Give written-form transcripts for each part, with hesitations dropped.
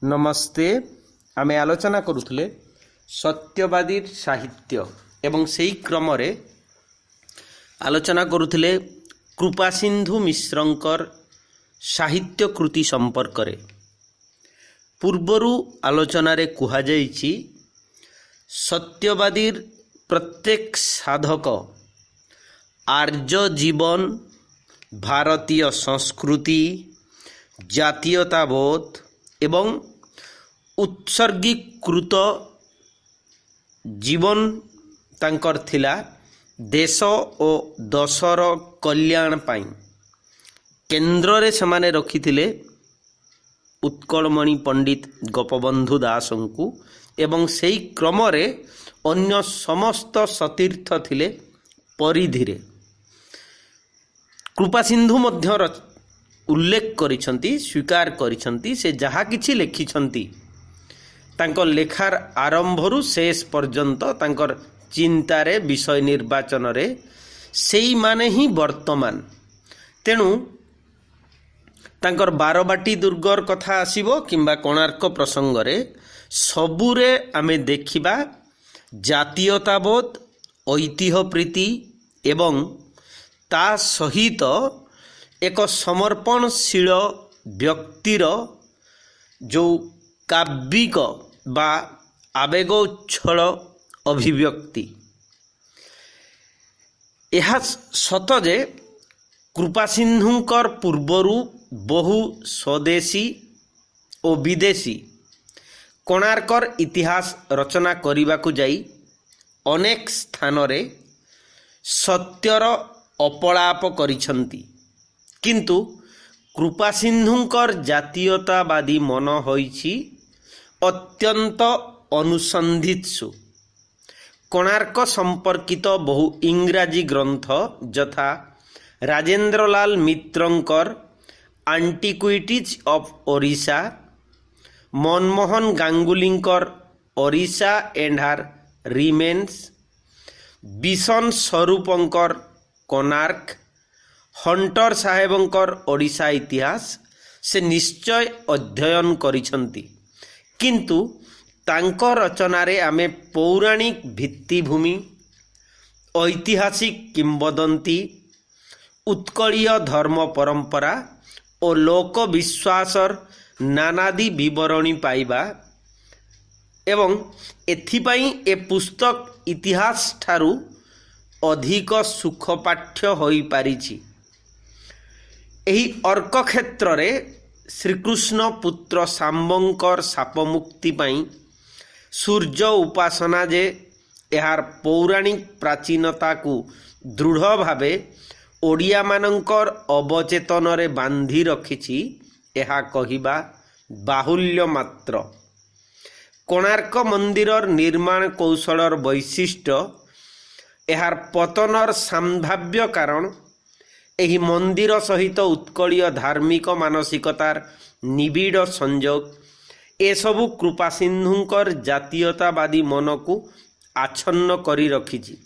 नमस्ते। आमे आलोचना करुले सत्यवादी साहित्य एवं सेही क्रम रे आलोचना करुले कृपासिंधु मिश्रंकर साहित्य कृति संपर्क रे। पूर्वरु आलोचना रे कुहा जाइछि सत्यवादी प्रत्येक साधक आर्य जीवन, भारतीय संस्कृति, जातीयताबोध एवं उत्सर्गीकृत जीवन तांकर थिला देश और दशर कल्याण पाई। केन्द्र रे समाने रखिथिले उत्कलमणि पंडित गोपबंधु दासंकु एवं सेही क्रम रे अन्य समस्त सतीर्थ थिले परिधिरे। कृपासिंधु मध्य उल्लेख करिसंती, स्वीकार करिसंती से जहा किछि लेखिसंती तांकर लेखार आरंभरू शेष पर्यंत तांकर चिंतारे विषय निर्वाचन रे सेई माने ही वर्तमान। तेणु तांकर बारबाटी दुर्गर कथा आसीबो किंबा कोणार्क प्रसंग रे सबुरे आमे देखिबा जातीयताबोध, ऐतिह्य प्रीति एवं ता सहित एक समर्पणशील व्यक्तिर जो काव्यिक बा आवेगोच्छल अभिव्यक्ति। यह सत जे कृपासिंधुंकर पूर्वरु बहु स्वदेशी और विदेशी कोणार्कर इतिहास रचना करिबाकु जाई अनेक स्थान रे सत्यर अपलाप करिसंती, किंतु कृपासिंधुंकर जातीयतावादी मन होइछि अत्यंत अनुसंधित्सु। कोणार्क संपर्कित बहु इंग्राजी ग्रंथ यथा राजेंद्रलाल मित्रंकर एंटिक्विटीज ऑफ ओडिशा, मनमोहन गांगुलींकर Odisha and her remains, Bishan स्वरूपंकर कोणार्क, हंटर साहेबंकर ओडिशा इतिहास से निश्चय अध्ययन करिसंती, किंतु तांको रचना रे आमे पौराणिक भित्तिभूमि, ऐतिहासिक किंवदंती, उत्कलीय धर्म परंपरा और लोक विश्वासर नानादि विवरणी पाइबा एवं एथिपाई ए पुस्तक इतिहास ठारू अधिक सुखपाठ्य होई पारिछि। एही अर्क क्षेत्र रे श्रीकृष्ण पुत्र सांबंकर साप मुक्ति पाई सूर्य उपासना जे यार पौराणिक प्राचीनता को दृढ़ भावे ओडिया मानंकर अवचेतन रे बांधी रखिछि एहा कहिबा बाहुल्य मात्र। कोणार्क मंदिरर निर्माण कौशलर वैशिष्ट्य यार पतनर संभाव्य कारण एही मंदिर सहित उत्कलीय धार्मिक मानसिकतार निबिड़ संयोग एसबु कृपासिंधुंकर जातीयतावादी मन को आच्छन्न करी रखिछि।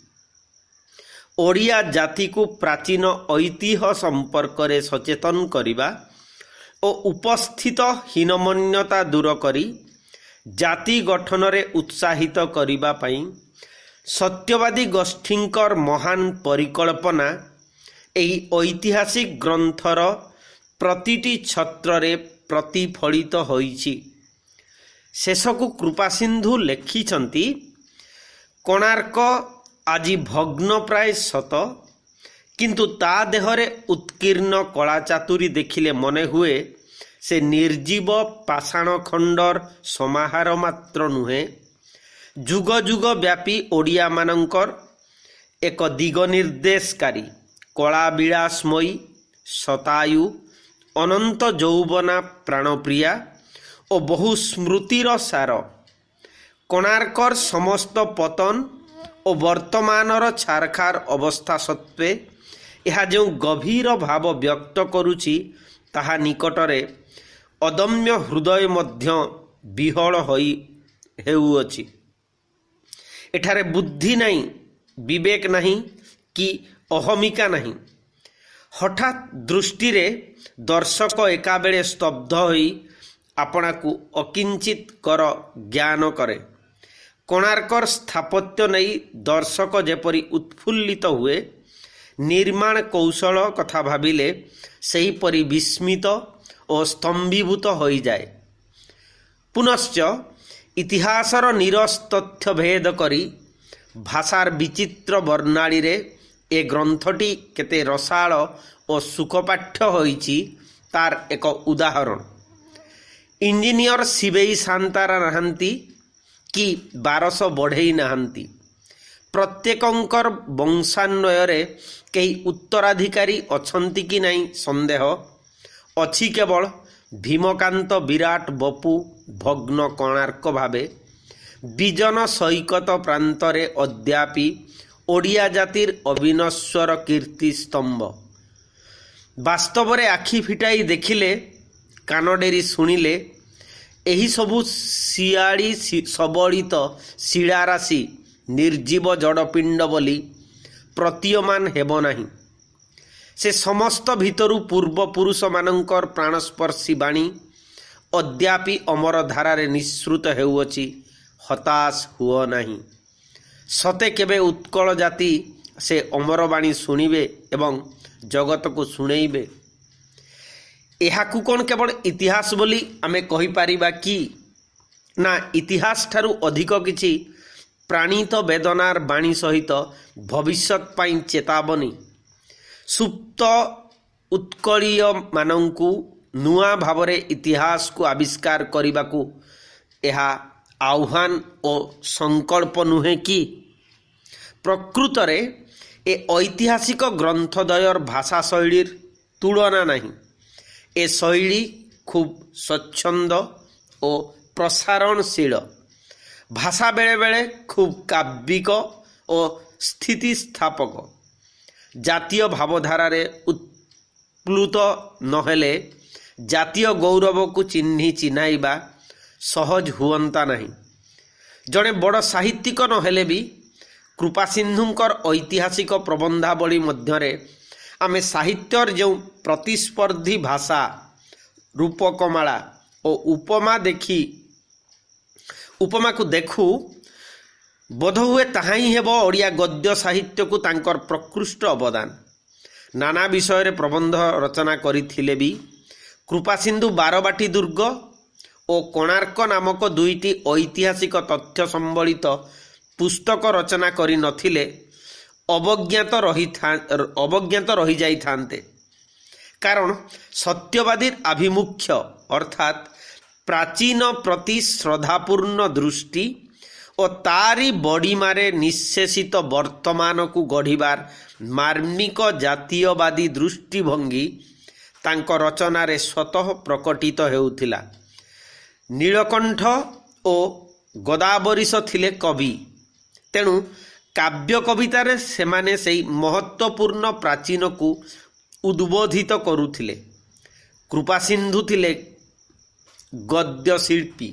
ओडिया जाति को प्राचीन ऐतिह्य संपर्क रे सचेतन करिबा और उपस्थित हीनमन्यता दूर करी जाति गठन रे उत्साहित करिबा पई सत्यवादी गोष्ठींकर महान परिकल्पना एही ऐतिहासिक ग्रंथर प्रतिटी छत्र रे प्रतिफलित होइछि। शेषकु कृपासिंधु लेखिछंती कोणार्क आजि भग्न प्राय सत, किंतु ता देहरे उत्कीर्ण कला चातुरी देखिले मने हुए से निर्जीव पाषाण खंडर समाहार मात्र नुहे, जुग जुग व्यापी ओडिया मानंकर एक दिग निर्देशकारी कला विलासमयी शतायु अनंत यौवना प्राणप्रिया और बहु स्मृतिर सार। कोणार्कर समस्त पतन और वर्तमानर छारखार अवस्था सत्वे यह जो गभीर भाव व्यक्त करुछि ताहा निकटरे अदम्य हृदय मध्य विहल होई हेउअछि। एठारे बुद्धि नहीं, विवेक नहीं कि अहमिका नहीं। हठात दृष्टि रे दर्शक एकाबेले स्तब्ध होई ଆପଣାକୁ ଅକିଞ୍ଚିତ କର ଜ୍ଞାନ କରେ। କୋଣାର୍କର ସ୍ଥାପତ୍ୟ ନେଇ ଦର୍ଶକ ଯେପରି ଉତ୍ଫୁଲ୍ଲିତ ହୁଏ, ନିର୍ମାଣ କୌଶଳ କଥା ଭାବିଲେ ସେହିପରି ବିସ୍ମିତ ଓ ସ୍ତମ୍ଭୀଭୂତ ହୋଇଯାଏ। ପୁନଶ୍ଚ ଇତିହାସର ନିରସ ତଥ୍ୟ ଭେଦ କରି ଭାଷାର ବିଚିତ୍ର ବର୍ଣ୍ଣାଳୀରେ ଏ ଗ୍ରନ୍ଥଟି କେତେ ରସାଳ ଓ ସୁଖପାଠ୍ୟ ହୋଇଛି ତାର ଏକ ଉଦାହରଣ। ଇଞ୍ଜିନିୟର ଶିବେଇ ସାନ୍ତାରା ନାହାନ୍ତି କି 1200 ବଢ଼େଇ ନାହାନ୍ତି। ପ୍ରତ୍ୟେକଙ୍କର ବଂଶାନ୍ୱୟରେ କେହି ଉତ୍ତରାଧିକାରୀ ଅଛନ୍ତି କି ନାହିଁ ସନ୍ଦେହ ଅଛି। କେବଳ ଭୀମକାନ୍ତ ବିରାଟ ବପୁ ଭଗ୍ନ କୋଣାର୍କ ଭାବେ ବିଜନ ସୈକତ ପ୍ରାନ୍ତରେ ଅଦ୍ୟାପି ଓଡ଼ିଆ ଜାତିର ଅବିନଶ୍ୱର କୀର୍ତ୍ତି ସ୍ତମ୍ଭ। ବାସ୍ତବରେ ଆଖି ଫିଟାଇ ଦେଖିଲେ, କାନ ଡେରି ଶୁଣିଲେ ଏହିସବୁ ଶିଆଳି ସବଳିତ ଶିଳାରାଶି ନିର୍ଜୀବ ଜଡ଼ପିଣ୍ଡ ବୋଲି ପ୍ରତୀୟମାନ ହେବ ନାହିଁ। ସେ ସମସ୍ତ ଭିତରୁ ପୂର୍ବପୁରୁଷମାନଙ୍କର ପ୍ରାଣସ୍ପର୍ଶୀ ବାଣୀ ଅଦ୍ୟାପି ଅମର ଧାରାରେ ନିଃସୃତ ହେଉଅଛି। ହତାଶ ହୁଅ ନାହିଁ। ସତେ କେବେ ଉତ୍କଳ ଜାତି ସେ ଅମରବାଣୀ ଶୁଣିବେ ଏବଂ ଜଗତକୁ ଶୁଣେଇବେ। ଏହାକୁ କ'ଣ କେବଳ ଇତିହାସ ବୋଲି ଆମେ କହିପାରିବା କି? ନା, ଇତିହାସ ଠାରୁ ଅଧିକ କିଛି ପ୍ରାଣିତ ବେଦନାର ବାଣୀ ସହିତ ଭବିଷ୍ୟତ ପାଇଁ ଚେତାବନୀ। ସୁପ୍ତ ଉତ୍କଳୀୟମାନଙ୍କୁ ନୂଆ ଭାବରେ ଇତିହାସକୁ ଆବିଷ୍କାର କରିବାକୁ ଏହା ଆହ୍ୱାନ ଓ ସଂକଳ୍ପ ନୁହେଁ କି? ପ୍ରକୃତରେ ଏ ଐତିହାସିକ ଗ୍ରନ୍ଥଦ୍ୱୟର ଭାଷା ଶୈଳୀର ତୁଳନା ନାହିଁ। ଏ ଶୈଳୀ ଖୁବ୍ ସ୍ୱଚ୍ଛନ୍ଦ ଓ ପ୍ରସାରଣଶୀଳ। ଭାଷା ବେଳେବେଳେ ଖୁବ୍ କାବ୍ୟିକ ଓ ସ୍ଥିତିସ୍ଥାପକ। ଜାତୀୟ ଭାବଧାରାରେ ଉତ୍ପ୍ଲୁତ ନହେଲେ ଜାତୀୟ ଗୌରବକୁ ଚିହ୍ନାଇବା ସହଜ ହୁଅନ୍ତା ନାହିଁ। ଜଣେ ବଡ଼ ସାହିତ୍ୟିକ ନହେଲେ ବି କୃପାସିନ୍ଧୁଙ୍କର ଐତିହାସିକ ପ୍ରବନ୍ଧାବଳୀ ମଧ୍ୟରେ ଆମେ ସାହିତ୍ୟର ଯେଉଁ ପ୍ରତିସ୍ପର୍ଦ୍ଧୀ ଭାଷା, ରୂପକମାଳା ଓ ଉପମାକୁ ଦେଖୁ, ବୋଧହୁଏ ତାହା ହିଁ ହେବ ଓଡ଼ିଆ ଗଦ୍ୟ ସାହିତ୍ୟକୁ ତାଙ୍କର ପ୍ରକୃଷ୍ଟ ଅବଦାନ। ନାନା ବିଷୟରେ ପ୍ରବନ୍ଧ ରଚନା କରିଥିଲେ ବି କୃପାସିନ୍ଧୁ ବାରବାଟୀ ଦୁର୍ଗ ଓ କୋଣାର୍କ ନାମକ ଦୁଇଟି ଐତିହାସିକ ତଥ୍ୟ ସମ୍ବଳିତ ପୁସ୍ତକ ରଚନା କରିନଥିଲେ ଅବଜ୍ଞାତ ରହିଯାଇଥାନ୍ତେ। କାରଣ ସତ୍ୟବାଦୀର ଆଭିମୁଖ୍ୟ ଅର୍ଥାତ୍ ପ୍ରାଚୀନ ପ୍ରତି ଶ୍ରଦ୍ଧାପୂର୍ଣ୍ଣ ଦୃଷ୍ଟି ଓ ତାରି ବଡ଼ିମାରେ ନିଃଶେଷିତ ବର୍ତ୍ତମାନକୁ ଗଢ଼ିବାର ମାର୍ମିକ ଜାତୀୟବାଦୀ ଦୃଷ୍ଟିଭଙ୍ଗୀ ତାଙ୍କ ରଚନାରେ ସ୍ୱତଃ ପ୍ରକଟିତ ହେଉଥିଲା। ନୀଳକଣ୍ଠ ଓ ଗଦାବରୀଶ ଥିଲେ କବି। ତେଣୁ କାବ୍ୟ କବିତାରେ ସେମାନେ ସେହି ମହତ୍ତ୍ୱପୂର୍ଣ୍ଣ ପ୍ରାଚୀନକୁ ଉଦ୍ବୋଧିତ କରୁଥିଲେ। କୃପାସିନ୍ଧୁ ଥିଲେ ଗଦ୍ୟଶିଳ୍ପୀ।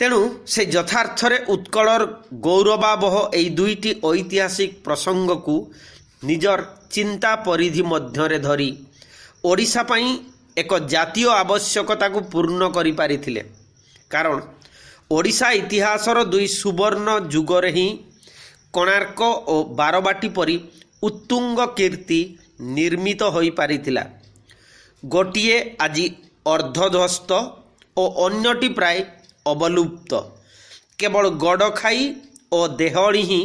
ତେଣୁ ସେ ଯଥାର୍ଥରେ ଉତ୍କଳର ଗୌରବାବହ ଏହି ଦୁଇଟି ଐତିହାସିକ ପ୍ରସଙ୍ଗକୁ ନିଜର ଚିନ୍ତା ପରିଧି ମଧ୍ୟରେ ଧରି ଓଡ଼ିଶା ପାଇଁ ଏକ ଜାତୀୟ ଆବଶ୍ୟକତାକୁ ପୂର୍ଣ୍ଣ କରିପାରିଥିଲେ। କାରଣ ଓଡ଼ିଶା ଇତିହାସର ଦୁଇ ସୁବର୍ଣ୍ଣ ଯୁଗରେ ହିଁ କୋଣାର୍କ ଓ ବାରବାଟୀ ପରି ଉତ୍ତୁଙ୍ଗ କୀର୍ତ୍ତି ନିର୍ମିତ ହୋଇପାରିଥିଲା। ଗୋଟିଏ ଆଜି ଅର୍ଦ୍ଧଧ୍ୱସ୍ତ ଓ ଅନ୍ୟଟି ପ୍ରାୟ ଅବଲୁପ୍ତ। କେବଳ ଗଡ଼ଖାଇ ଓ ଦେହଳି ହିଁ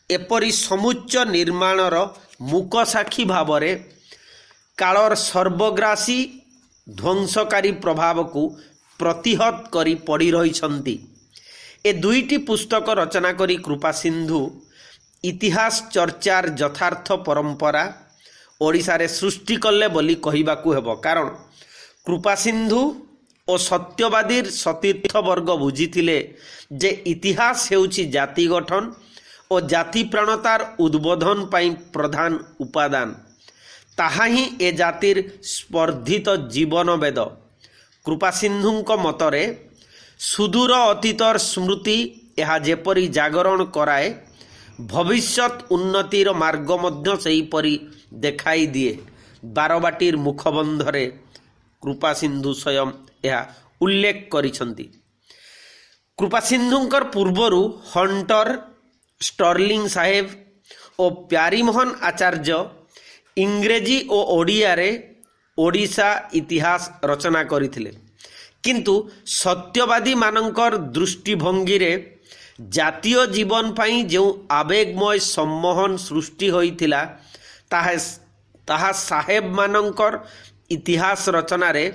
ଏପରି ସମୁଚ୍ଚ ନିର୍ମାଣର ମୂକସାକ୍ଷୀ ଭାବରେ କାଳର ସର୍ବଗ୍ରାସୀ ଧ୍ୱଂସକାରୀ ପ୍ରଭାବକୁ ପ୍ରତିହତ କରି ପଡ଼ି ରହିଛନ୍ତି। ଏ ଦୁଇଟି ପୁସ୍ତକ ରଚନା କରି କୃପାସିନ୍ଧୁ ଇତିହାସ ଚର୍ଚ୍ଚାର ଯଥାର୍ଥ ପରମ୍ପରା ଓଡ଼ିଶାରେ ସୃଷ୍ଟି କଲେ ବୋଲି କହିବାକୁ ହେବ। କାରଣ କୃପାସିନ୍ଧୁ ଓ ସତ୍ୟବାଦୀର ସତୀର୍ଥବର୍ଗ ବୁଝିଥିଲେ ଯେ ଇତିହାସ ହେଉଛି ଜାତି ଗଠନ ଓ ଜାତିପ୍ରାଣତାର ଉଦ୍ବୋଧନ ପାଇଁ ପ୍ରଧାନ ଉପାଦାନ। ତାହା ହିଁ ଏ ଜାତିର ସ୍ପର୍ଦ୍ଧିତ ଜୀବନବେଦ। କୃପାସିନ୍ଧୁଙ୍କ ମତରେ ସୁଦୂର ଅତୀତର ସ୍ମୃତି ଏହା ଯେପରି ଜାଗରଣ କରାଏ, ଭବିଷ୍ୟତ ଉନ୍ନତିର ମାର୍ଗ ମଧ୍ୟ ସେହିପରି ଦେଖାଇ ଦିଏ। ବାରବାଟୀର ମୁଖବନ୍ଧରେ कृपा सिंधु स्वयं यह उल्लेख करिसंती। कृपा सिंधुंकर पूर्वरु हंटर स्टर्लिंग साहेब और प्यारीमोहन आचार्य इंग्रेजी और ओडिया रे ओडिशा इतिहास रचना करथिले, किंतु सत्यवादी मानकर दृष्टिभंगी रे जातीय जीवन पाई जो आवेगमय सम्मोहन सृष्टि होइथिला ताहा साहेब मानकर इतिहास रचना रे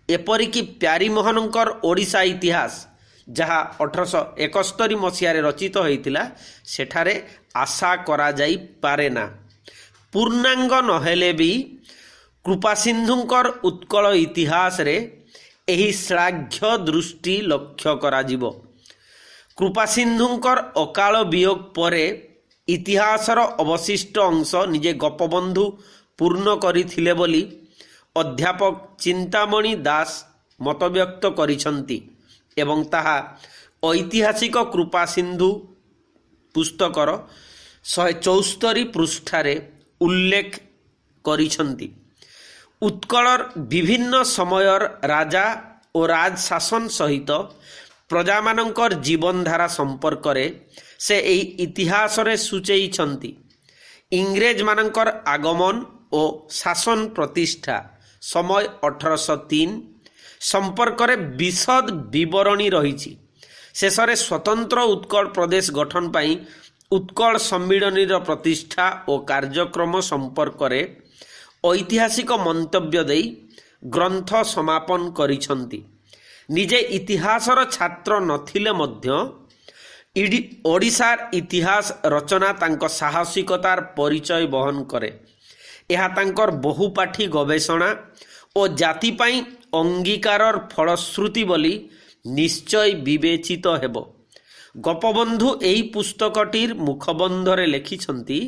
एपरिकी प्यारीमोहनकर ओडिशा इतिहास जहाँ 1871 मसीह रचित होइथिला सेठारे आशा करा जाई पारे ना। पूर्णांग नहेले भी कृपा सिंधुंकर उत्कल इतिहास रे एही श्लाघ्य दृष्टि लक्ष्य करा जिवो। कृपा सिंधुंकर अकाल वियोग परे इतिहासर अवशिष्ट अंश निजे गपबंधु पूर्ण करिथिले बोली अध्यापक चिंतामणि दास मतव्यक्त करिसंती एवं ताहा ऐतिहासिक कृपा सिंधु पुस्तकर 174 पृष्ठारे उल्लेख करिसंती। उत्कलर विभिन्न समयर राजा और राजशासन सहित प्रजामानंकर जीवनधारा संपर्क रे से एही इतिहास रे सूचेइछंती। इंग्रेज मानंकर आगमन और शासन प्रतिष्ठा समय 1803 संपर्क रे विशद विवरणी रही। शेषरे स्वतंत्र उत्कल प्रदेश गठन पाई उत्कल सम्मिलनी प्रतिष्ठा और कार्यक्रम संपर्क रे ऐतिहासिक मंतव्य देई ग्रंथ समापन करिसंती। निजे इतिहासर छात्र नथिले मध्य ओडिशार इतिहास रचना तांको साहसिकतार परिचय बहन करे। यह तांकर बहुपाठी गवेषणा और जाति पाई अंगीकारर फलश्रुति बोली निश्चय विवेचित हेबो। गपबंधु एही पुस्तकटीर मुखबंधरे लिखिछंती,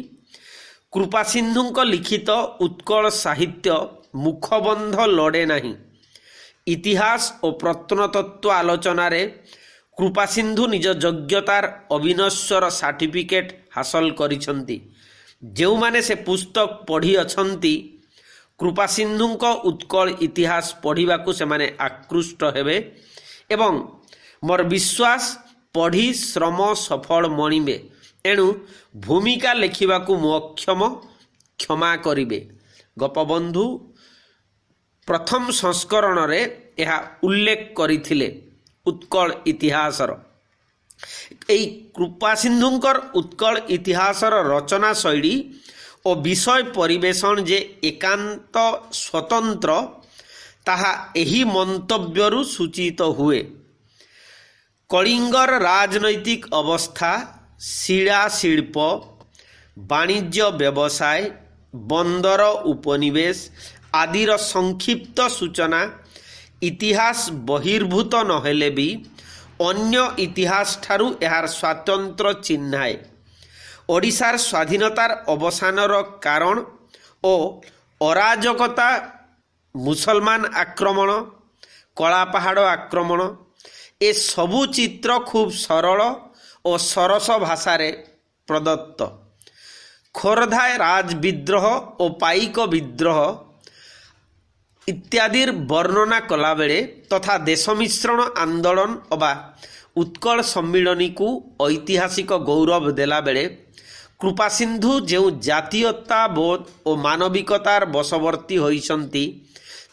कृपा सिंधुंक लिखित उत्कल साहित्य मुखबंध लड़े नहीं। इतिहास और प्रत्नतत्व आलोचना रे कृपा सिंधु निज योग्यतार अविनश्वर सर्टिफिकेट हासिल करिसंती। जो माने से पुस्तक पढ़ी अछंती कृपा सिंधुंक उत्कल इतिहास पढ़िबा को से माने आकृष्ट हेबे एवं मोर विश्वास पढ़ी श्रम सफल मणिबे। एणु भूमिका लेखिबा को मोक्षम क्षमा करिबे। गपबंधु प्रथम संस्करण रे यह उल्लेख करिथिले। उत्कल इतिहासर एई कृपा सिंधुंकर उत्कल इतिहासर रचना शैली और विषय परिवेशन जे एकांत स्वतंत्र ताहा एही मंतव्यरु सूचित हुए। कलिंगर राजनैतिक अवस्था, शिला शिल्प, वाणिज्य व्यवसाय, बंदर उपनिवेश आदिर संक्षिप्त सूचना इतिहास बहिर्भूत नहेले भी अन्य इतिहास ठारू यार स्वातंत्र चिन्हाए। ओडिशार स्वाधीनतार अवसानर कारण और अराजकता, मुसलमान आक्रमण, कलापाहाड़ आक्रमण ए सबु चित्र खूब सरल और सरस भाषा रे प्रदत्त। खोर्धा राज विद्रोह और पाइक विद्रोह इत्यादिर वर्णना कला बेले तथा देशमिश्रण आंदोलन अबा उत्कल सम्मिलनी को ऐतिहासिक गौरव देला बेले कृपा सिंधु जो जातीयता बोध और मानविकतार बशवर्ती होइसंती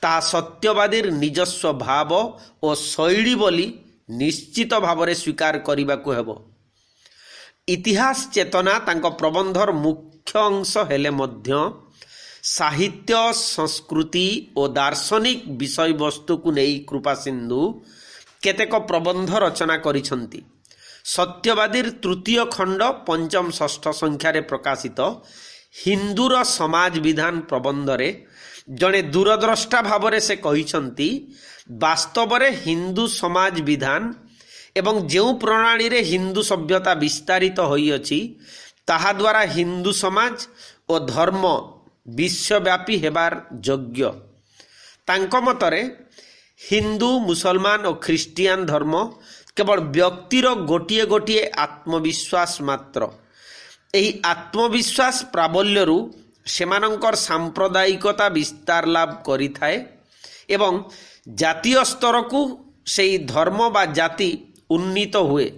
ता सत्यवादीर निजस्व भाव और शैली बोली निश्चित भावरे स्वीकार करिबा को हेबो। इतिहास चेतना तांको प्रबंधर मुख्य अंश हेले मध्य साहित्य, संस्कृति और दार्शनिक विषय वस्तु को नहीं कृपा सिंधु केतेक प्रबंध रचना करिसंती। सत्यवादीर तृतीय खंड पंचम षष्ठ संख्यारे प्रकाशित हिंदूर समाज विधान प्रबंधरे जड़े दूरद्रष्टा भावरे से कहिसंती वास्तव रे हिंदू समाज विधान एवं जो प्रणाली रे हिंदू सभ्यता विस्तारित होइअछि ताहा द्वारा हिंदू समाज और धर्म विश्वव्यापी हेबार योग्य। तांको मतरे हिंदू, मुसलमान और ख्रिस्टियान धर्म केवल व्यक्तिर गोटिए गोटिए आत्मविश्वास मात्र। एही आत्मविश्वास प्राबल्यरू सेमानंकर सांप्रदायिकता विस्तार लाभ करिथाए ଏବଂ ଜାତୀୟ ସ୍ତରକୁ ସେହି ଧର୍ମ ବା ଜାତି ଉନ୍ନୀତ ହୁଏ।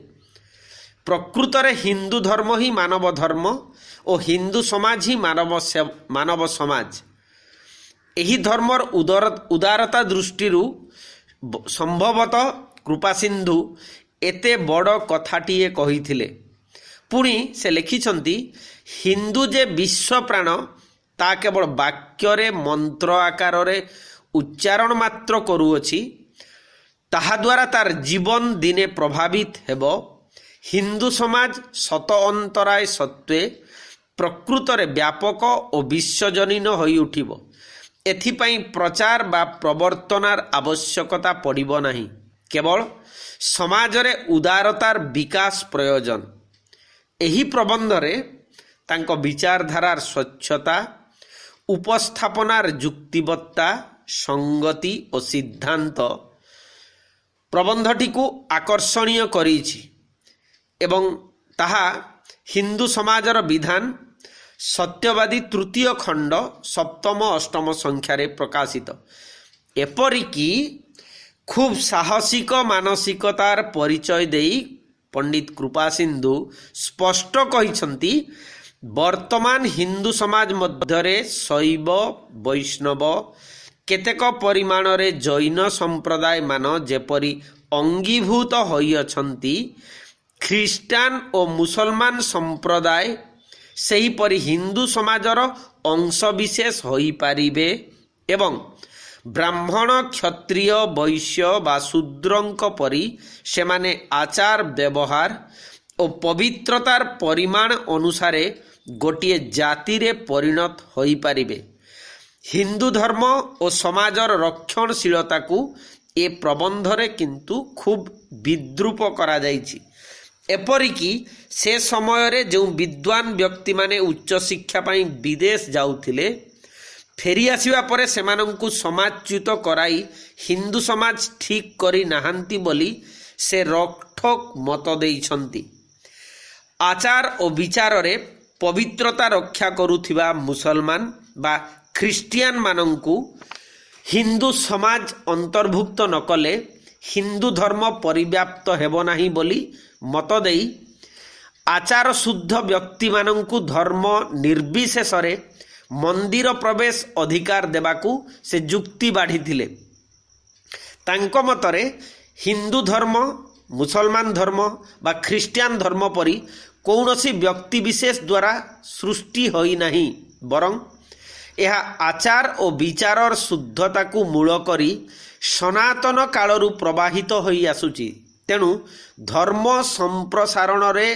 ପ୍ରକୃତରେ ହିନ୍ଦୁ ଧର୍ମ ହିଁ ମାନବ ଧର୍ମ ଓ ହିନ୍ଦୁ ସମାଜ ହିଁ ମାନବ ସମାଜ। ଏହି ଧର୍ମର ଉଦାରତା ଦୃଷ୍ଟିରୁ ସମ୍ଭବତଃ କୃପାସିନ୍ଧୁ ଏତେ ବଡ଼ କଥାଟିଏ କହିଥିଲେ। ପୁଣି ସେ ଲେଖିଛନ୍ତି, ହିନ୍ଦୁ ଯେ ବିଶ୍ୱ ପ୍ରାଣ ତାହା କେବଳ ବାକ୍ୟରେ ମନ୍ତ୍ର ଆକାରରେ ଉଚ୍ଚାରଣ ମାତ୍ର କରୁଅଛି, ତାହାଦ୍ୱାରା ତାର ଜୀବନ ଦିନେ ପ୍ରଭାବିତ ହେବ। ହିନ୍ଦୁ ସମାଜ ଶତ ଅନ୍ତରାୟ ସତ୍ତ୍ୱେ ପ୍ରକୃତରେ ବ୍ୟାପକ ଓ ବିଶ୍ୱଜନୀନ ହୋଇ ଉଠିବ। ଏଥିପାଇଁ ପ୍ରଚାର ବା ପ୍ରବର୍ତ୍ତନାର ଆବଶ୍ୟକତା ପଡ଼ିବ ନାହିଁ, କେବଳ ସମାଜରେ ଉଦାରତାର ବିକାଶ ପ୍ରୟୋଜନ। ଏହି ପ୍ରବନ୍ଧରେ ତାଙ୍କ ବିଚାରଧାରାର ସ୍ୱଚ୍ଛତା, ଉପସ୍ଥାପନାର ଯୁକ୍ତିବତ୍ତା, ସଂଗତି ଓ ସିଦ୍ଧାନ୍ତ ପ୍ରବନ୍ଧଟିକୁ ଆକର୍ଷଣୀୟ କରିଛି ଏବଂ ତାହା ହିନ୍ଦୁ ସମାଜର ବିଧାନ ସତ୍ୟବାଦୀ ତୃତୀୟ ଖଣ୍ଡ 7ମ-8ମ ସଂଖ୍ୟାରେ ପ୍ରକାଶିତ। ଏପରିକି ଖୁବ୍ ସାହସିକ ମାନସିକତାର ପରିଚୟ ଦେଇ ପଣ୍ଡିତ କୃପାସିନ୍ଧୁ ସ୍ପଷ୍ଟ କହିଛନ୍ତି, ବର୍ତ୍ତମାନ ହିନ୍ଦୁ ସମାଜ ମଧ୍ୟରେ ଶୈବ, ବୈଷ୍ଣବ, କେତେକ ପରିମାଣରେ ଜୈନ ସମ୍ପ୍ରଦାୟମାନ ଯେପରି ଅଙ୍ଗୀଭୂତ ହୋଇଅଛନ୍ତି, ଖ୍ରୀଷ୍ଟାନ ଓ ମୁସଲମାନ ସମ୍ପ୍ରଦାୟ ସେହିପରି ହିନ୍ଦୁ ସମାଜର ଅଂଶବିଶେଷ ହୋଇପାରିବେ ଏବଂ ବ୍ରାହ୍ମଣ, କ୍ଷତ୍ରିୟ, ବୈଶ୍ୟ ବା ଶୂଦ୍ରଙ୍କ ପରି ସେମାନେ ଆଚାର ବ୍ୟବହାର ଓ ପବିତ୍ରତାର ପରିମାଣ ଅନୁସାରେ ଗୋଟିଏ ଜାତିରେ ପରିଣତ ହୋଇପାରିବେ। ହିନ୍ଦୁ ଧର୍ମ ଓ ସମାଜର ରକ୍ଷଣଶୀଳତାକୁ ଏ ପ୍ରବନ୍ଧରେ କିନ୍ତୁ ଖୁବ୍ ବିଦ୍ରୂପ କରାଯାଇଛି। ଏପରିକି ସେ ସମୟରେ ଯେଉଁ ବିଦ୍ୱାନ ବ୍ୟକ୍ତିମାନେ ଉଚ୍ଚଶିକ୍ଷା ପାଇଁ ବିଦେଶ ଯାଉଥିଲେ, ଫେରିଆସିବା ପରେ ସେମାନଙ୍କୁ ସମାଜଚ୍ୟୁତ କରାଇ ହିନ୍ଦୁ ସମାଜ ଠିକ୍ କରି ନାହାନ୍ତି ବୋଲି ସେ ରୋକଠୋକ୍ ମତ ଦେଇଛନ୍ତି। ଆଚାର ଓ ବିଚାରରେ ପବିତ୍ରତା ରକ୍ଷା କରୁଥିବା ମୁସଲମାନ ବା ଖ୍ରୀଷ୍ଟିଆନମାନଙ୍କୁ ହିନ୍ଦୁ ସମାଜ ଅନ୍ତର୍ଭୁକ୍ତ ନ କଲେ ହିନ୍ଦୁ ଧର୍ମ ପରିବ୍ୟାପ୍ତ ହେବ ନାହିଁ ବୋଲି ମତ ଦେଇ ଆଚାର ଶୁଦ୍ଧ ବ୍ୟକ୍ତିମାନଙ୍କୁ ଧର୍ମ ନିର୍ବିଶେଷରେ ମନ୍ଦିର ପ୍ରବେଶ ଅଧିକାର ଦେବାକୁ ସେ ଯୁକ୍ତି ବାଢ଼ିଥିଲେ। ତାଙ୍କ ମତରେ ହିନ୍ଦୁ ଧର୍ମ, ମୁସଲମାନ ଧର୍ମ ବା ଖ୍ରୀଷ୍ଟିଆନ ଧର୍ମ ପରି କୌଣସି ବ୍ୟକ୍ତିବିଶେଷ ଦ୍ୱାରା ସୃଷ୍ଟି ହୋଇନାହିଁ, ବରଂ ଏହା ଆଚାର ଓ ବିଚାରର ଶୁଦ୍ଧତାକୁ ମୂଳ କରି ସନାତନ କାଳରୁ ପ୍ରବାହିତ ହୋଇ ଆସୁଛି। ତେଣୁ ଧର୍ମ ସମ୍ପ୍ରସାରଣରେ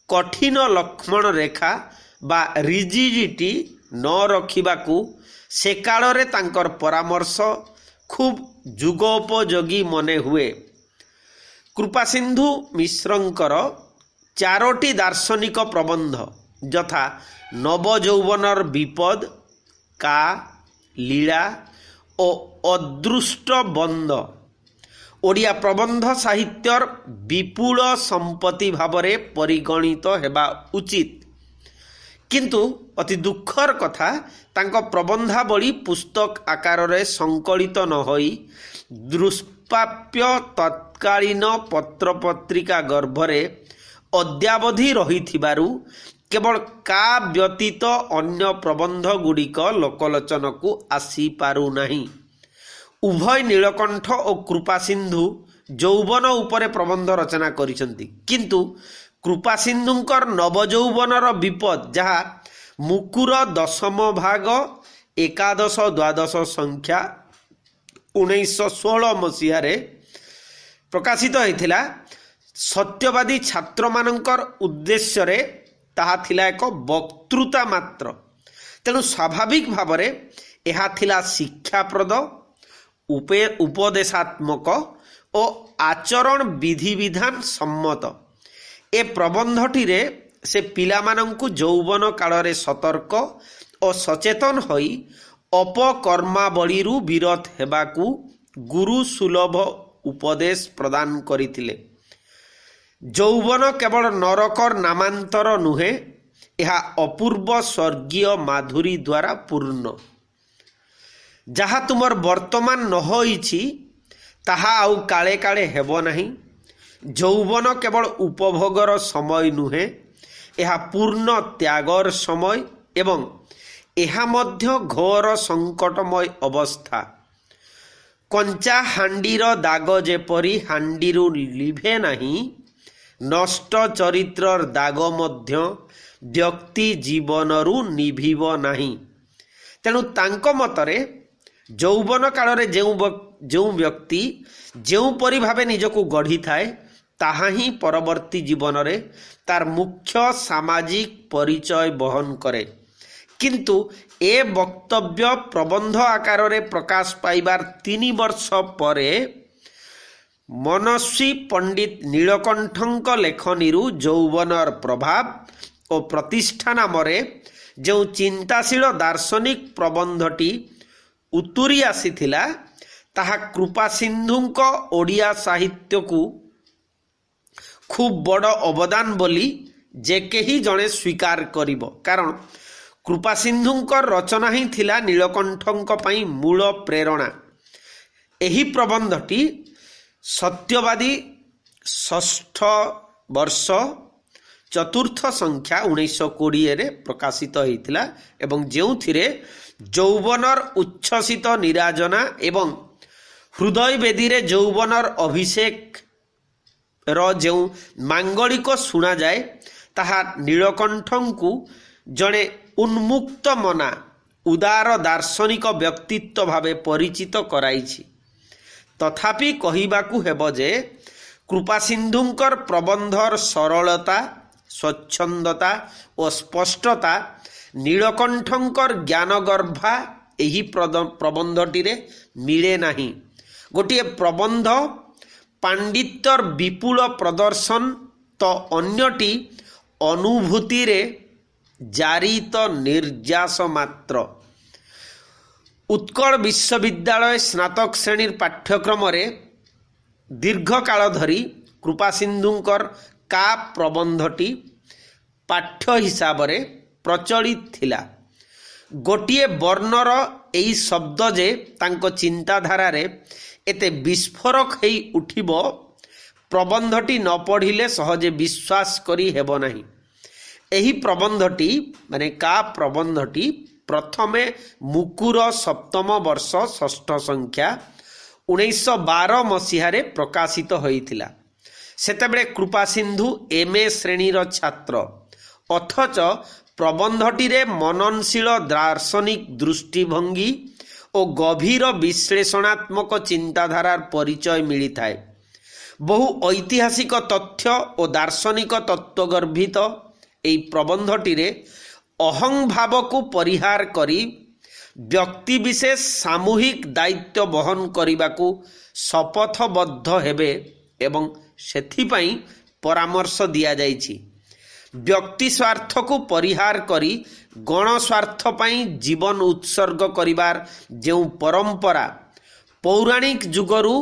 କଠିନ ଲକ୍ଷ୍ମଣ ରେଖା ବା ରିଜିଡିଟି ନ ରଖିବାକୁ ସେ କାଳରେ ତାଙ୍କର ପରାମର୍ଶ ଖୁବ୍ ଯୁଗୋପଯୋଗୀ ମନେ ହୁଏ। କୃପାସିନ୍ଧୁ ମିଶ୍ରଙ୍କର 4ଟି ଦାର୍ଶନିକ ପ୍ରବନ୍ଧ ଯଥା ନବଯୌବନର ବିପଦ, କା, ଲୀଳା ଓ ଅଦୃଷ୍ଟ ବନ୍ଦ ଓଡ଼ିଆ ପ୍ରବନ୍ଧ ସାହିତ୍ୟର ବିପୁଳ ସମ୍ପତ୍ତି ଭାବରେ ପରିଗଣିତ ହେବା ଉଚିତ। କିନ୍ତୁ ଅତି ଦୁଃଖର କଥା, ତାଙ୍କ ପ୍ରବନ୍ଧାବଳୀ ପୁସ୍ତକ ଆକାରରେ ସଂକଳିତ ନ ହୋଇ ଦୁଷ୍ପ୍ରାପ୍ୟ ତତ୍କାଳୀନ ପତ୍ରପତ୍ରିକା ଗର୍ଭରେ ଅଦ୍ୟାବଧି ରହିଥିବାରୁ କେବଳ କା ବ୍ୟତୀତ ଅନ୍ୟ ପ୍ରବନ୍ଧ ଗୁଡ଼ିକ ଲୋକଲୋଚନକୁ ଆସିପାରୁନାହିଁ। ଉଭୟ ନୀଳକଣ୍ଠ ଓ କୃପାସିନ୍ଧୁ ଯୌବନ ଉପରେ ପ୍ରବନ୍ଧ ରଚନା କରିଛନ୍ତି, କିନ୍ତୁ କୃପାସିନ୍ଧୁଙ୍କର ନବଯୌବନର ବିପଦ, ଯାହା ମୁକୁର 10ମ ଭାଗ 11-12 ସଂଖ୍ୟା 1916 ମସିହାରେ ପ୍ରକାଶିତ ହୋଇଥିଲା, ସତ୍ୟବାଦୀ ଛାତ୍ରମାନଙ୍କର ଉଦ୍ଦେଶ୍ୟରେ ତାହା ଥିଲା ଏକ ବକ୍ତୃତା ମାତ୍ର। ତେଣୁ ସ୍ୱାଭାବିକ ଭାବରେ ଏହା ଥିଲା ଶିକ୍ଷାପ୍ରଦ, ଉପଦେଶାତ୍ମକ ଓ ଆଚରଣ ବିଧିବିଧାନ ସମ୍ମତ। ଏ ପ୍ରବନ୍ଧଟିରେ ସେ ପିଲାମାନଙ୍କୁ ଯୌବନ କାଳରେ ସତର୍କ ଓ ସଚେତନ ହୋଇ ଅପକର୍ମାବଳୀରୁ ବିରତ ହେବାକୁ ଗୁରୁ ସୁଲଭ ଉପଦେଶ ପ୍ରଦାନ କରିଥିଲେ। ଯୌବନ କେବଳ ନରକର ନାମାନ୍ତର ନୁହେଁ, ଏହା ଅପୂର୍ବ ସ୍ୱର୍ଗୀୟ ମାଧୁରୀ ଦ୍ୱାରା ପୂର୍ଣ୍ଣ। ଯାହା ତୁମର ବର୍ତ୍ତମାନ ନ ହୋଇଛି ତାହା ଆଉ କାଳେ କାଳେ ହେବ ନାହିଁ। ଯୌବନ କେବଳ ଉପଭୋଗର ସମୟ ନୁହେଁ, ଏହା ପୂର୍ଣ୍ଣ ତ୍ୟାଗର ସମୟ ଏବଂ ଏହା ମଧ୍ୟ ଘୋର ସଙ୍କଟମୟ ଅବସ୍ଥା। କଞ୍ଚା ହାଣ୍ଡିର ଦାଗ ଯେପରି ହାଣ୍ଡିରୁ ଲିଭେ ନାହିଁ, ନଷ୍ଟ ଚରିତ୍ରର ଦାଗ ମଧ୍ୟ ବ୍ୟକ୍ତି ଜୀବନରୁ ନିଭିବ ନାହିଁ। ତେଣୁ ତାଙ୍କ ମତରେ ଯୌବନ କାଳରେ ଯେଉଁ ବ୍ୟକ୍ତି ଯେଉଁପରି ଭାବେ ନିଜକୁ ଗଢ଼ିଥାଏ ତାହା ହିଁ ପରବର୍ତ୍ତୀ ଜୀବନରେ ତାର ମୁଖ୍ୟ ସାମାଜିକ ପରିଚୟ ବହନ କରେ। କିନ୍ତୁ ଏ ବକ୍ତବ୍ୟ ପ୍ରବନ୍ଧ ଆକାରରେ ପ୍ରକାଶ ପାଇବାର 3 ବର୍ଷ ପରେ ମନସ୍ୱୀ ପଣ୍ଡିତ ନୀଳକଣ୍ଠଙ୍କ ଲେଖନୀରୁ ଯୌବନର ପ୍ରଭାବ ଓ ପ୍ରତିଷ୍ଠା ନାମରେ ଯେଉଁ ଚିନ୍ତାଶୀଳ ଦାର୍ଶନିକ ପ୍ରବନ୍ଧଟି ଉତୁରି ଆସିଥିଲା ତାହା କୃପାସିନ୍ଧୁଙ୍କ ଓଡ଼ିଆ ସାହିତ୍ୟକୁ ଖୁବ୍ ବଡ଼ ଅବଦାନ ବୋଲି ଯେ କେହି ଜଣେ ସ୍ୱୀକାର କରିବ। କାରଣ କୃପାସିନ୍ଧୁଙ୍କର ରଚନା ହିଁ ଥିଲା ନୀଳକଣ୍ଠଙ୍କ ପାଇଁ ମୂଳ ପ୍ରେରଣା। ଏହି ପ୍ରବନ୍ଧଟି ସତ୍ୟବାଦୀ 6ଠ ବର୍ଷ 4ଥ ସଂଖ୍ୟା 1920ରେ ପ୍ରକାଶିତ ହୋଇଥିଲା ଏବଂ ଯେଉଁଥିରେ ଯୌବନର ଉଚ୍ଛ୍ୱସିତ ନିରାଜନା ଏବଂ ହୃଦୟ ବେଦୀରେ ଯୌବନର ଅଭିଷେକର ଯେଉଁ ମାଙ୍ଗଳିକ ଶୁଣାଯାଏ ତାହା ନୀଳକଣ୍ଠଙ୍କୁ ଜଣେ ଉନ୍ମୁକ୍ତ ମନା ଉଦାର ଦାର୍ଶନିକ ବ୍ୟକ୍ତିତ୍ୱ ଭାବେ ପରିଚିତ କରାଇଛି। ତଥାପି କହିବାକୁ ହେବ ଯେ କୃପାସିନ୍ଧୁଙ୍କର ପ୍ରବନ୍ଧର ସରଳତା, ସ୍ୱଚ୍ଛନ୍ଦତା ଓ ସ୍ପଷ୍ଟତା ନୀଳକଣ୍ଠଙ୍କର ଜ୍ଞାନଗର୍ଭା ଏହି ପ୍ରବନ୍ଧଟିରେ ମିଳେ ନାହିଁ। ଗୋଟିଏ ପ୍ରବନ୍ଧ ପାଣ୍ଡିତ୍ୟର ବିପୁଳ ପ୍ରଦର୍ଶନ ତ ଅନ୍ୟଟି ଅନୁଭୂତିରେ ଜାରିତ ନିର୍ଯାସ ମାତ୍ର। ଉତ୍କଳ ବିଶ୍ୱବିଦ୍ୟାଳୟ ସ୍ନାତକ ଶ୍ରେଣୀର ପାଠ୍ୟକ୍ରମରେ ଦୀର୍ଘକାଳ ଧରି କୃପାସିନ୍ଧୁଙ୍କର କା ପ୍ରବନ୍ଧଟି ପାଠ୍ୟ ହିସାବରେ ପ୍ରଚଳିତ ଥିଲା। ଗୋଟିଏ ବର୍ଣ୍ଣର ଏହି ଶବ୍ଦ ଯେ ତାଙ୍କ ଚିନ୍ତାଧାରାରେ ଏତେ ବିସ୍ଫୋରକ ହୋଇ ଉଠିବ ପ୍ରବନ୍ଧଟି ନ ପଢ଼ିଲେ ସହଜେ ବିଶ୍ୱାସ କରି ହେବ ନାହିଁ। ଏହି ପ୍ରବନ୍ଧଟି ମାନେ କା ପ୍ରବନ୍ଧଟି ପ୍ରଥମେ ମୁକୁର 7ମ ବର୍ଷ 6ଠ ସଂଖ୍ୟା 1912 ମସିହାରେ ପ୍ରକାଶିତ ହୋଇଥିଲା। ସେତେବେଳେ କୃପାସିନ୍ଧୁ MA ଶ୍ରେଣୀର ଛାତ୍ର, ଅଥଚ ପ୍ରବନ୍ଧଟିରେ ମନନଶୀଳ ଦାର୍ଶନିକ ଦୃଷ୍ଟିଭଙ୍ଗୀ ଓ ଗଭୀର ବିଶ୍ଳେଷଣାତ୍ମକ ଚିନ୍ତାଧାରାର ପରିଚୟ ମିଳିଥାଏ। ବହୁ ଐତିହାସିକ ତଥ୍ୟ ଓ ଦାର୍ଶନିକ ତତ୍ତ୍ୱଗର୍ଭିତ ଏହି ପ୍ରବନ୍ଧଟିରେ ଅହଂଭାବକୁ ପରିହାର କରି ବ୍ୟକ୍ତିବିଶେଷ ସାମୂହିକ ଦାୟିତ୍ୱ ବହନ କରିବାକୁ ଶପଥବଦ୍ଧ ହେବେ ଏବଂ ସେଥିପାଇଁ ପରାମର୍ଶ ଦିଆଯାଇଛି। ବ୍ୟକ୍ତି ସ୍ୱାର୍ଥକୁ ପରିହାର କରି ଗଣ ସ୍ୱାର୍ଥ ପାଇଁ ଜୀବନ ଉତ୍ସର୍ଗ କରିବାର ଯେଉଁ ପରମ୍ପରା ପୌରାଣିକ ଯୁଗରୁ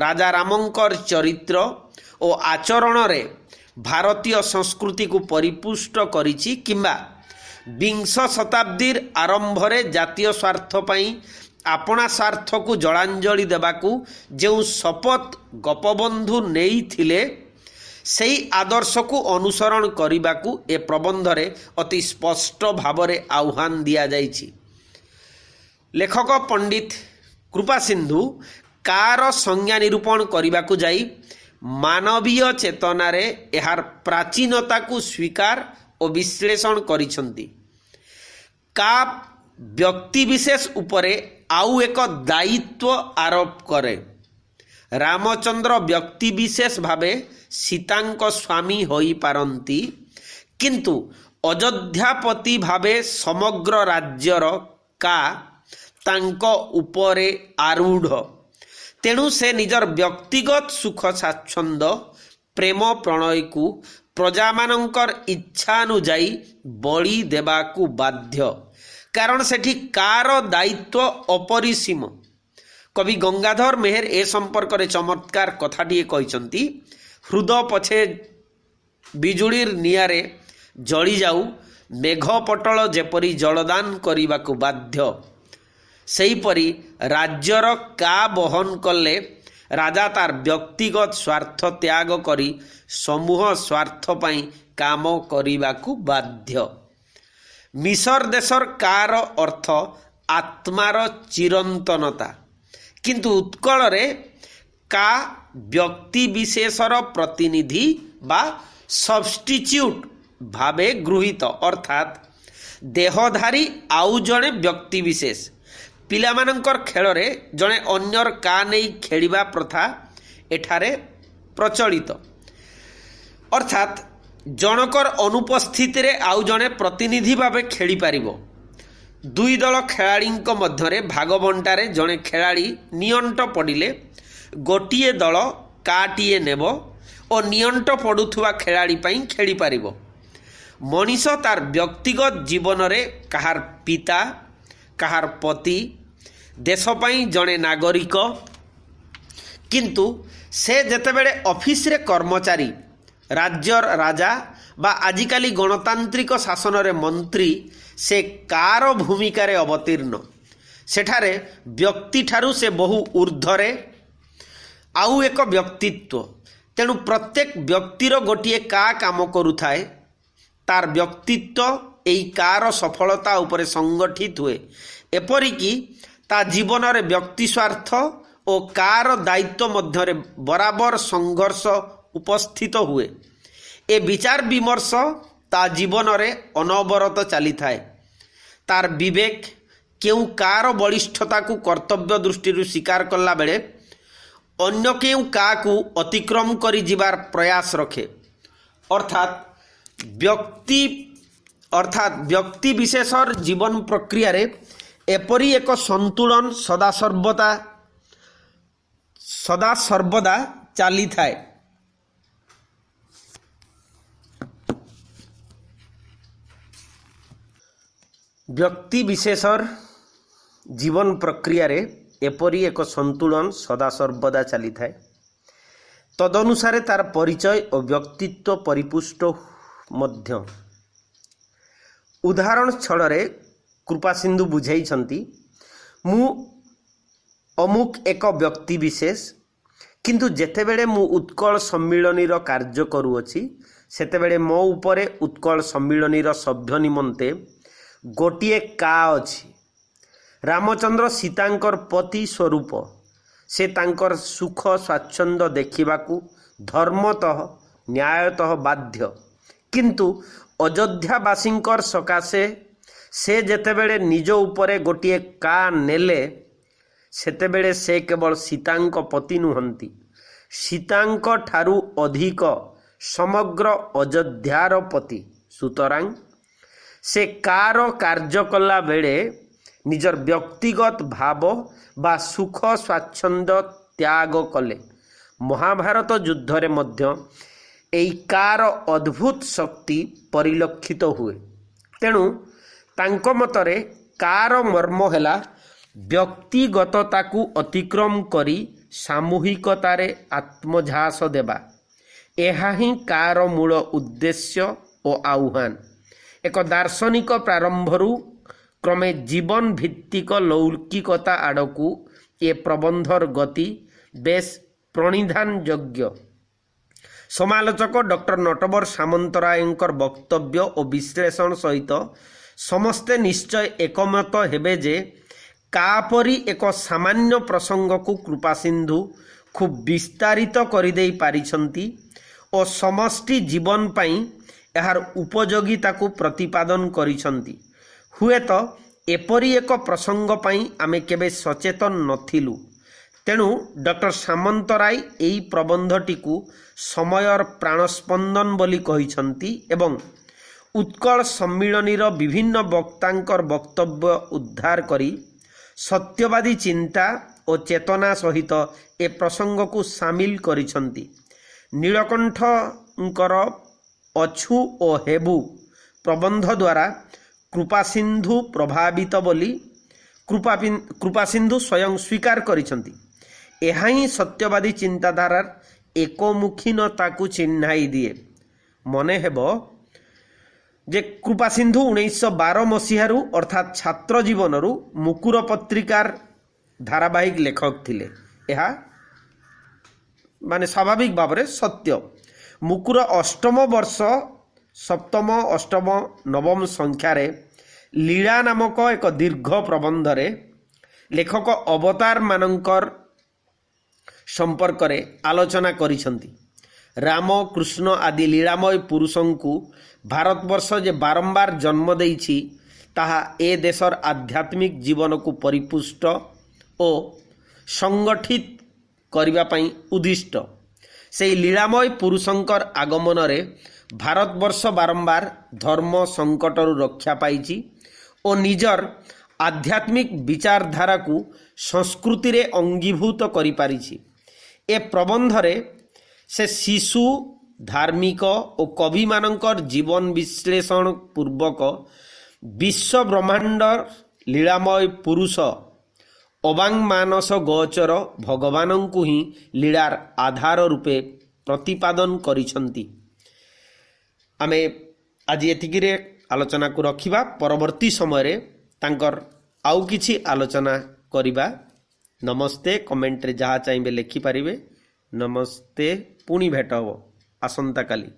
ରାଜାରାମଙ୍କର ଚରିତ୍ର ଓ ଆଚରଣରେ ଭାରତୀୟ ସଂସ୍କୃତିକୁ ପରିପୁଷ୍ଟ କରିଛି କିମ୍ବା ବିଂଶ ଶତାବ୍ଦୀର ଆରମ୍ଭରେ ଜାତୀୟ ସ୍ୱାର୍ଥ ପାଇଁ ଆପଣା ସ୍ୱାର୍ଥକୁ ଜଳାଞ୍ଜଳି ଦେବାକୁ ଯେଉଁ ଶପଥ ଗୋପବନ୍ଧୁ ନେଇଥିଲେ ସେହି ଆଦର୍ଶକୁ ଅନୁସରଣ କରିବାକୁ ଏ ପ୍ରବନ୍ଧରେ ଅତି ସ୍ପଷ୍ଟ ଭାବରେ ଆହ୍ୱାନ ଦିଆଯାଇଛି। ଲେଖକ ପଣ୍ଡିତ କୃପାସିନ୍ଧୁ କାର ସଂଜ୍ଞା ନିରୂପଣ କରିବାକୁ ଯାଇ ମାନବୀୟ ଚେତନାରେ ଏହାର ପ୍ରାଚୀନତାକୁ ସ୍ୱୀକାର ଓ ବିଶ୍ଳେଷଣ କରିଛନ୍ତି। କା ବ୍ୟକ୍ତିବିଶେଷ ଉପରେ ଆଉ ଏକ ଦାୟିତ୍ୱ ଆରୋପ କରେ। ରାମଚନ୍ଦ୍ର ବ୍ୟକ୍ତିବିଶେଷ ଭାବେ ସୀତାଙ୍କ ସ୍ୱାମୀ ହୋଇପାରନ୍ତି, କିନ୍ତୁ ଅଯୋଧ୍ୟାପତି ଭାବେ ସମଗ୍ର ରାଜ୍ୟର କା ତାଙ୍କ ଉପରେ ଆରୂଢ଼। ତେଣୁ ସେ ନିଜର ବ୍ୟକ୍ତିଗତ ସୁଖ ସ୍ୱାଚ୍ଛନ୍ଦ୍ୟ ପ୍ରେମ ପ୍ରଣୟକୁ ପ୍ରଜାମାନଙ୍କର ଇଚ୍ଛାନୁଯାୟୀ ବଳି ଦେବାକୁ ବାଧ୍ୟ, କାରଣ ସେଠି କାର ଦାୟିତ୍ୱ ଅପରିସୀମ। କବି ଗଙ୍ଗାଧର ମେହେର ଏ ସମ୍ପର୍କରେ ଚମତ୍କାର କଥାଟିଏ କହିଛନ୍ତି। ହୃଦ ପଛେ ବିଜୁଳିର ନିଆଁରେ ଜଳିଯାଉ, ମେଘ ପଟଳ ଯେପରି ଜଳଦାନ କରିବାକୁ ବାଧ୍ୟ, सेहीपरि राज्यर का बहन कले राजा तार व्यक्तिगत स्वार्थ त्याग करी समूह स्वार्थ पई काम करिबाकू बाध्य। मिसर देशर कार अर्थ आत्मार चिरंतनता, किंतु उत्कल रे का व्यक्ति विशेषर प्रतिनिधि बा सब्स्टिट्यूट भावे गृहीत, अर्थात देहधारी आउ जड़े व्यक्ति विशेष। पिलामानंकर खेଳରେ जड़े अन्यर का नहीं खेलिबा प्रथा एठारे प्रचलित, अर्थात जनकर अनुपस्थित रे आउ जड़े प्रतिनिधि भावे खेली पारिबो। दुई दल खेलाड़ी मध्य भाग बंटारे जड़े खेलाड़ी नियंट पड़िले गोटिए दल काटिए नेब और नियंट पड़ुथुवा खेलाड़ी पई खेली पारिबो। मनीष तार व्यक्तिगत जीवन रे कहार पिता, कहार पति, देश पई जड़े नागरिक, किंतु से जेतेबेले ऑफिस रे कर्मचारी, राज्यर राजा बा आजिकाली गणतांत्रिक शासन रे मंत्री, से कार भूमिका रे अवतीर्ण। सेठारे व्यक्ति ठारू से बहु ऊर्ध्वरे आउ एक व्यक्तित्व। तेणु प्रत्येक व्यक्तिर गोटिए का काम करुथाए, तार व्यक्तित्व एई कार सफलता उपरे संगठित हुए। एपरिकी ता जीवन रे व्यक्ति स्वार्थ और कार दायित्व मध्य बराबर संघर्ष उपस्थित हुए। ए विचार विमर्श ता जीवन रे अनवरत चली थाए। तार विवेक केउ कार बलिष्ठता को कर्तव्य दृष्टि स्वीकार कला बेले अन्य केउ का को अतिक्रम करी जीवार प्रयास रखे, अर्थात व्यक्ति विशेषर जीवन प्रक्रिया रे एपरी एक संतुलन सदा सर्वदा चली थाए। व्यक्ति विशेषर जीवन प्रक्रिया रे एपरी एक संतुलन सदा सर्वदा चली थाए। तदनुसारे तार परिचय और व्यक्तित्व परिपुष्ट मध्य। उदाहरण छल रे कृपा सिंधु बुझाई मु अमुक एक व्यक्ति विशेष, किंतु जेतेबेले मु उत्कल सम्मिलनी रो कार्य करूअछि सेतेबेले मो उपरे उत्कल सम्मिलनी रो सभ्य निमंते गोटिए का अछि। रामचंद्र सीतांकर पति स्वरूप से तांकर सुख स्वाच्छंद देखिबाकू धर्मतः न्यायतः बाध्य, किंतु अयोध्यावासींकर सकाशे से जेतेबेले निज उपरे गोटिए का नेले सेतेबेले से केवल सीतांक पति नुहंती, सीतांक ठारू अधिक समग्र अयोध्यार पति। सुतरां से कार कार्य कला बेले निजर व्यक्तिगत भाव बा सुख स्वाच्छंद त्याग कले। महाभारत युद्धरे मध्य एई कार अद्भुत शक्ति परिलक्षित हुए। तेणु तांक मतरे कार मर्म हैला व्यक्तिगतता को अतिक्रम करी सामूहिकतारे आत्मझास देबा। एहा ही कार मूल उद्देश्य और आह्वान। एक दार्शनिक प्रारंभरू क्रमे जीवन भित्तिक लौकिकता आड़कू ए प्रबंधर गति बेस प्रणिधान योग्य। समालोचक डॉक्टर नटवर सामंतरायंकर वक्तव्य और विश्लेषण सहित समस्ते निश्चय एकमत हेबे जे कापरी एक सामान्य प्रसंग को कृपा सिंधु खूब विस्तारित करिदेई पारिछंती और समष्टि जीवन पाई यार उपयोगिता को प्रतिपादन करिछंती। हुए तो एपरी एक प्रसंग पाई आमे केबे सचेतन नथिलु। तेणु डॉक्टर सामंतराय एई प्रबंधटी को समयर प्राणस्पंदन बोली कहिछंती एवं उत्कल सम्मिलनीर विभिन्न वक्तांकर वक्तव्य उद्धार करी सत्यवादी चिंता और चेतना सहित ए प्रसंग को सामिल करिछंती। नीलकंठकर अछु ओ हेबु प्रबंध द्वारा कृपा सिंधु प्रभावित बोली कृपा सिंधु स्वयं स्वीकार करिछंती। एहा ही सत्यवादी चिंताधारार एकोमुखीनता को चिन्हाई दिए। मने हेब जे कृपा सिंधु 1912 मसीहारू अर्थात छात्र जीवनरू मुकुर पत्रिकार धारावाहिक लेखक थिले। यह माने स्वाभाविक भाव में सत्य। मुकुर अष्टम वर्ष सप्तम अष्टम नवम संख्यार लीला नामक एक दीर्घ प्रबंधरे लेखक अवतार मानकर संपर्क आलोचना करिसंती। राम कृष्ण आदि लीलामय पुरुषों को भारतवर्ष जे बारंबार जन्म देइछि ताहा ए देशर आध्यात्मिक जीवन को परिपुष्ट और संगठित करिबा पई उद्दिष्ट। से लीलामय पुरुषंकर आगमन रे भारतवर्ष बारंबार धर्म संकटरू रक्षा पाइछि और निजर आध्यात्मिक विचारधारा को संस्कृति रे अंगीभूत करि पारिछि। ए प्रबंध रे से शिशु धार्मिक और कवि मानकर जीवन विश्लेषण पूर्वक विश्व ब्रह्मांड लीलामय पुरुष अवांग मानस गोचर भगवान को ही लीलार आधार रूपे प्रतिपादन करिसंती। आमे आज एतिकिरे आलोचना को रखिबा। परवर्ती समय रे तांकर आउ किछि आलोचना करिबा। नमस्ते। कमेंट रे जहाँ चाहिए लिखि पारिबे। नमस्ते। पुणी भेट हब आसंता काली।